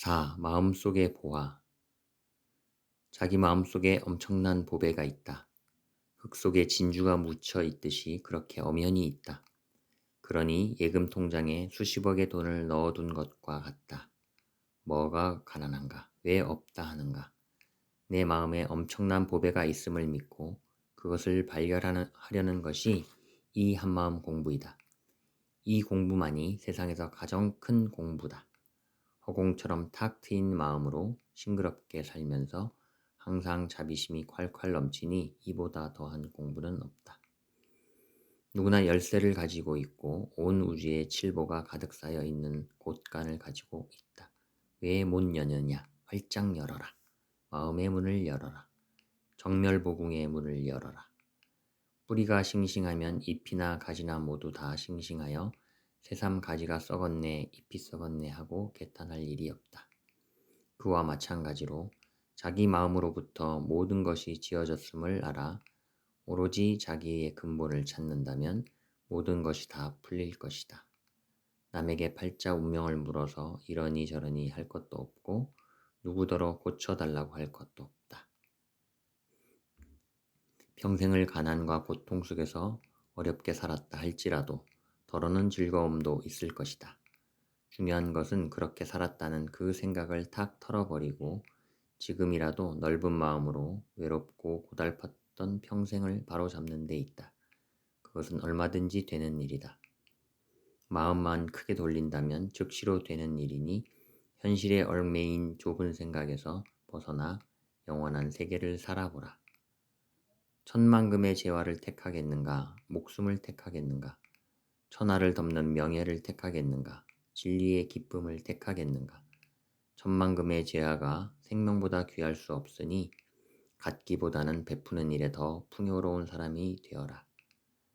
4. 마음속의 보화. 자기 마음속에 엄청난 보배가 있다. 흙 속에 진주가 묻혀 있듯이 그렇게 엄연히 있다. 그러니 예금 통장에 수십억의 돈을 넣어둔 것과 같다. 뭐가 가난한가? 왜 없다 하는가? 내 마음에 엄청난 보배가 있음을 믿고 그것을 발견하려는 것이 이 한마음 공부이다. 이 공부만이 세상에서 가장 큰 공부다. 허공처럼 탁 트인 마음으로 싱그럽게 살면서 항상 자비심이 콸콸 넘치니 이보다 더한 공부는 없다. 누구나 열쇠를 가지고 있고 온 우주에 칠보가 가득 쌓여 있는 곳간을 가지고 있다. 왜 못 여느냐? 활짝 열어라. 마음의 문을 열어라. 정멸보궁의 문을 열어라. 뿌리가 싱싱하면 잎이나 가지나 모두 다 싱싱하여 새삼 가지가 썩었네, 잎이 썩었네 하고 개탄할 일이 없다. 그와 마찬가지로 자기 마음으로부터 모든 것이 지어졌음을 알아 오로지 자기의 근본을 찾는다면 모든 것이 다 풀릴 것이다. 남에게 팔자 운명을 물어서 이러니 저러니 할 것도 없고 누구더러 고쳐달라고 할 것도 없다. 평생을 가난과 고통 속에서 어렵게 살았다 할지라도 더러는 즐거움도 있을 것이다. 중요한 것은 그렇게 살았다는 그 생각을 탁 털어버리고 지금이라도 넓은 마음으로 외롭고 고달팠던 평생을 바로잡는 데 있다. 그것은 얼마든지 되는 일이다. 마음만 크게 돌린다면 즉시로 되는 일이니 현실에 얽매인 좁은 생각에서 벗어나 영원한 세계를 살아보라. 천만금의 재화를 택하겠는가? 목숨을 택하겠는가? 천하를 덮는 명예를 택하겠는가? 진리의 기쁨을 택하겠는가? 천만금의 재화가 생명보다 귀할 수 없으니 갖기보다는 베푸는 일에 더 풍요로운 사람이 되어라.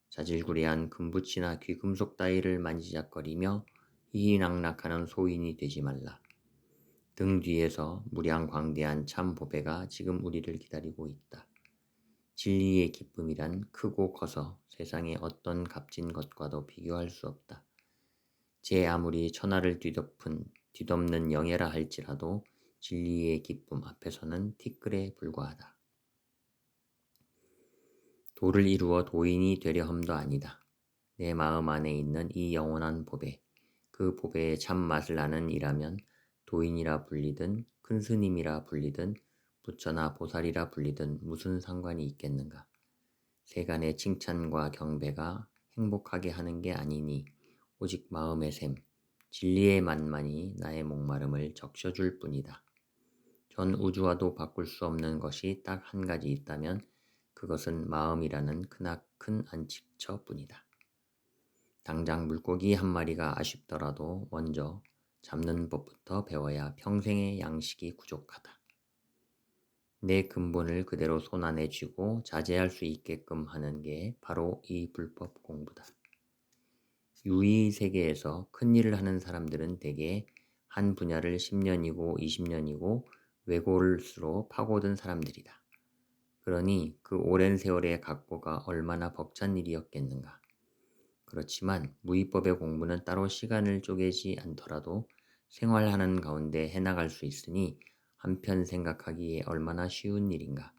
자질구레한 금붙이나 귀금속 따위를 만지작거리며 희희낙낙하는 소인이 되지 말라. 등 뒤에서 무량광대한 참 보배가 지금 우리를 기다리고 있다. 진리의 기쁨이란 크고 커서 세상의 어떤 값진 것과도 비교할 수 없다. 제 아무리 천하를 뒤덮는 영예라 할지라도 진리의 기쁨 앞에서는 티끌에 불과하다. 도를 이루어 도인이 되려 함도 아니다. 내 마음 안에 있는 이 영원한 보배, 그 보배의 참 맛을 아는 이라면 도인이라 불리든 큰 스님이라 불리든 부처나 보살이라 불리든 무슨 상관이 있겠는가. 세간의 칭찬과 경배가 행복하게 하는 게 아니니 오직 마음의 샘, 진리의 맛만이 나의 목마름을 적셔줄 뿐이다. 전 우주와도 바꿀 수 없는 것이 딱 한 가지 있다면 그것은 마음이라는 크나큰 안식처뿐이다. 당장 물고기 한 마리가 아쉽더라도 먼저 잡는 법부터 배워야 평생의 양식이 부족하다. 내 근본을 그대로 손안에 쥐고 자제할 수 있게끔 하는 게 바로 이 불법 공부다. 유의 세계에서 큰일을 하는 사람들은 대개 한 분야를 10년이고 20년이고 외골수로 파고든 사람들이다. 그러니 그 오랜 세월의 각고가 얼마나 벅찬 일이었겠는가. 그렇지만 무위법의 공부는 따로 시간을 쪼개지 않더라도 생활하는 가운데 해나갈 수 있으니 한편 생각하기에 얼마나 쉬운 일인가.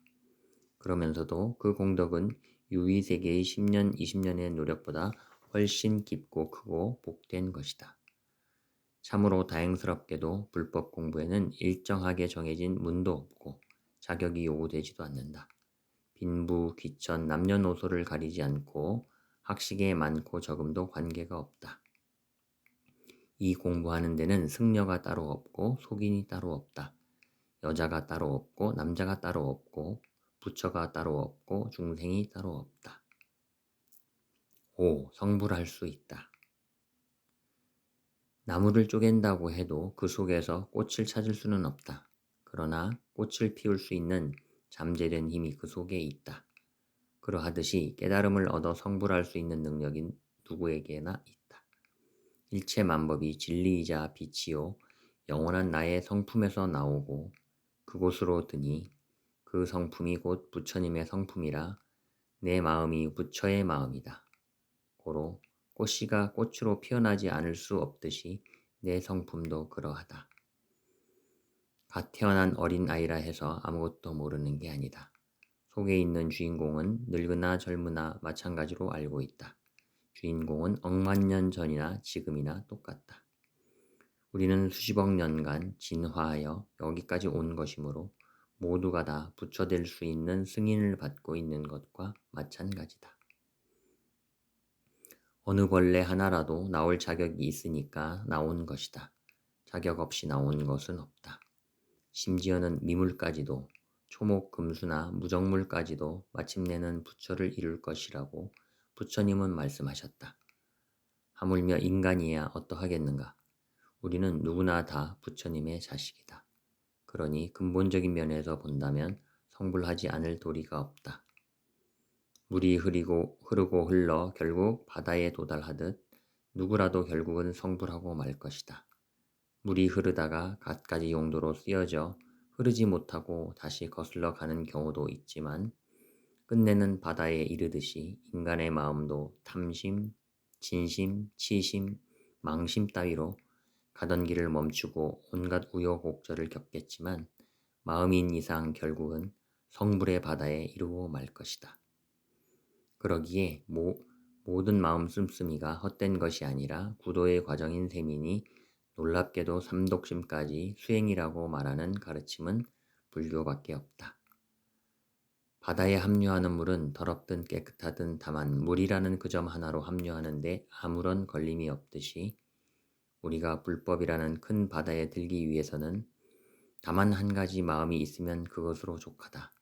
그러면서도 그 공덕은 유의세계의 10년, 20년의 노력보다 훨씬 깊고 크고 복된 것이다. 참으로 다행스럽게도 불법 공부에는 일정하게 정해진 문도 없고 자격이 요구되지도 않는다. 빈부, 귀천, 남녀노소를 가리지 않고 학식에 많고 적음도 관계가 없다. 이 공부하는 데는 승려가 따로 없고 속인이 따로 없다. 여자가 따로 없고 남자가 따로 없고 부처가 따로 없고 중생이 따로 없다. 5. 성불할 수 있다. 나무를 쪼갠다고 해도 그 속에서 꽃을 찾을 수는 없다. 그러나 꽃을 피울 수 있는 잠재된 힘이 그 속에 있다. 그러하듯이 깨달음을 얻어 성불할 수 있는 능력이 누구에게나 있다. 일체만법이 진리이자 빛이요 영원한 나의 성품에서 나오고 그곳으로 드니 그 성품이 곧 부처님의 성품이라 내 마음이 부처의 마음이다. 고로 꽃씨가 꽃으로 피어나지 않을 수 없듯이 내 성품도 그러하다. 갓 태어난 어린 아이라 해서 아무것도 모르는 게 아니다. 속에 있는 주인공은 늙으나 젊으나 마찬가지로 알고 있다. 주인공은 억만 년 전이나 지금이나 똑같다. 우리는 수십억 년간 진화하여 여기까지 온 것이므로 모두가 다 부처될 수 있는 승인을 받고 있는 것과 마찬가지다. 어느 벌레 하나라도 나올 자격이 있으니까 나온 것이다. 자격 없이 나온 것은 없다. 심지어는 미물까지도, 초목 금수나 무정물까지도 마침내는 부처를 이룰 것이라고 부처님은 말씀하셨다. 하물며 인간이야 어떠하겠는가? 우리는 누구나 다 부처님의 자식이다. 그러니 근본적인 면에서 본다면 성불하지 않을 도리가 없다. 물이 흐르고 흘러 결국 바다에 도달하듯 누구라도 결국은 성불하고 말 것이다. 물이 흐르다가 갖가지 용도로 쓰여져 흐르지 못하고 다시 거슬러 가는 경우도 있지만 끝내는 바다에 이르듯이 인간의 마음도 탐심, 진심, 치심, 망심 따위로 가던 길을 멈추고 온갖 우여곡절을 겪겠지만 마음인 이상 결국은 성불의 바다에 이르고 말 것이다. 그러기에 모든 마음 씀씀이가 헛된 것이 아니라 구도의 과정인 셈이니 놀랍게도 삼독심까지 수행이라고 말하는 가르침은 불교밖에 없다. 바다에 합류하는 물은 더럽든 깨끗하든 다만 물이라는 그 점 하나로 합류하는데 아무런 걸림이 없듯이 우리가 불법이라는 큰 바다에 들기 위해서는 다만 한 가지 마음이 있으면 그것으로 족하다.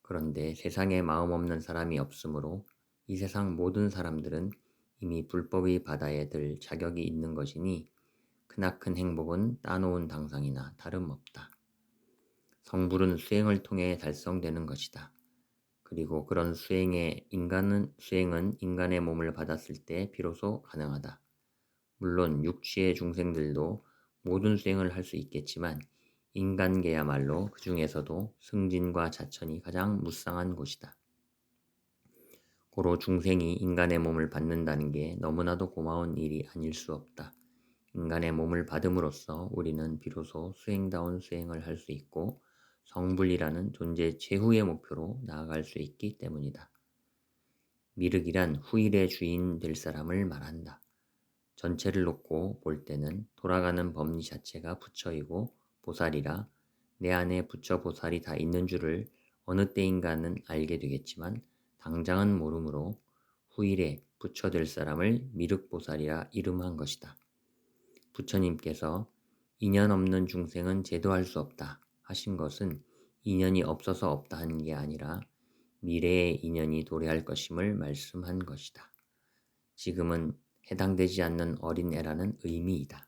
그런데 세상에 마음 없는 사람이 없으므로 이 세상 모든 사람들은 이미 불법의 바다에 들 자격이 있는 것이니 크나큰 행복은 따놓은 당상이나 다름없다. 성불은 수행을 통해 달성되는 것이다. 그리고 그런 수행은 인간의 몸을 받았을 때 비로소 가능하다. 물론 육취의 중생들도 모든 수행을 할 수 있겠지만 인간계야말로 그 중에서도 승진과 자천이 가장 무쌍한 곳이다. 고로 중생이 인간의 몸을 받는다는 게 너무나도 고마운 일이 아닐 수 없다. 인간의 몸을 받음으로써 우리는 비로소 수행다운 수행을 할 수 있고 성불이라는 존재 최후의 목표로 나아갈 수 있기 때문이다. 미륵이란 후일의 주인 될 사람을 말한다. 전체를 놓고 볼 때는 돌아가는 법리 자체가 부처이고 보살이라 내 안에 부처 보살이 다 있는 줄을 어느 때인가는 알게 되겠지만 당장은 모르므로 후일에 부처 될 사람을 미륵보살이라 이름한 것이다. 부처님께서 인연 없는 중생은 제도할 수 없다 하신 것은 인연이 없어서 없다 하는 게 아니라 미래의 인연이 도래할 것임을 말씀한 것이다. 지금은 해당되지 않는 어린애라는 의미이다.